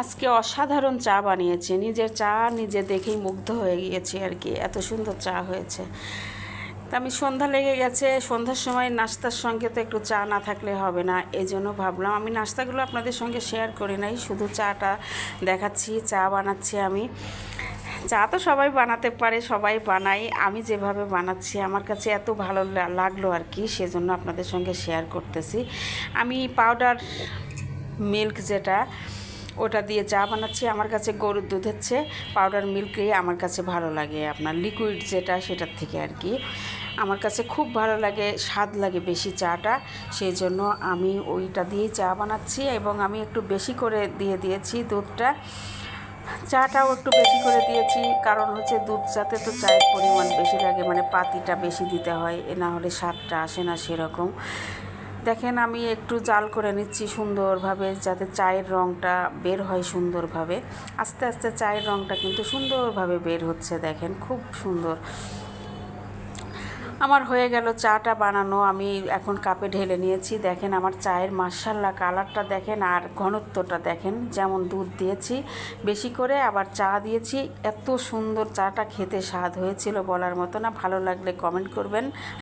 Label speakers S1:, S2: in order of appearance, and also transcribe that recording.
S1: আজকে অসাধারণ চা বানিয়েছে, নিজের চা নিজে দেখেই মুগ্ধ হয়ে গিয়েছি আর কি, এত সুন্দর চা হয়েছে। তা আমি সন্ধ্যা লেগে গেছে, সন্ধ্যার সময় নাস্তার সঙ্গে তো একটু চা না থাকলে হবে না, এই জন্য ভাবলাম আমি নাস্তাগুলো আপনাদের সঙ্গে শেয়ার করি নাই, শুধু চাটা দেখাচ্ছি। চা বানাচ্ছি আমি। চা তো সবাই বানাতে পারে, সবাই বানাই, আমি যেভাবে বানাচ্ছি আমার কাছে এত ভালো লাগলো আর কি, সেজন্য আপনাদের সঙ্গে শেয়ার করতেছি। আমি পাউডার মিল্ক যেটা, ওটা দিয়ে চা বানাচ্ছি। আমার কাছে গরুর দুধের চেয়ে পাউডার মিল্কই আমার কাছে ভালো লাগে, আপনার লিকুইড যেটা সেটার থেকে আর কি। আমার কাছে খুব ভালো লাগে, স্বাদ লাগে বেশি চাটা, সেই জন্য আমি ওইটা দিয়েই চা বানাচ্ছি। এবং আমি একটু বেশি করে দিয়েছি দুধটা, চাটাও একটু বেশি করে দিয়েছি, কারণ হচ্ছে দুধ চাতে তো চায়ের পরিমাণ বেশি লাগে, মানে পাতিটা বেশি দিতে হয়, এ না হলে স্বাদটা আসে না সেরকম। দেখেন আমি একটু জাল করে নিচ্ছি সুন্দরভাবে, যাতে চায়ের রঙটা বের হয় সুন্দরভাবে। আস্তে আস্তে চায়ের রঙটা কিন্তু সুন্দরভাবে বের হচ্ছে, দেখেন খুব সুন্দর। আমার হয়ে গেল চাটা বানানো, আমি এখন কাপে ঢেলে নিয়েছি। দেখেন আমার চায়ের মাশাআল্লাহ কালারটা দেখেন, আর ঘনত্বটা দেখেন, যেমন দুধ দিয়েছি বেশি করে, আবার চা দিয়েছি, এত সুন্দর চাটা খেতে স্বাদ হয়েছিল বলার মতো না। ভালো লাগলে কমেন্ট করবেন।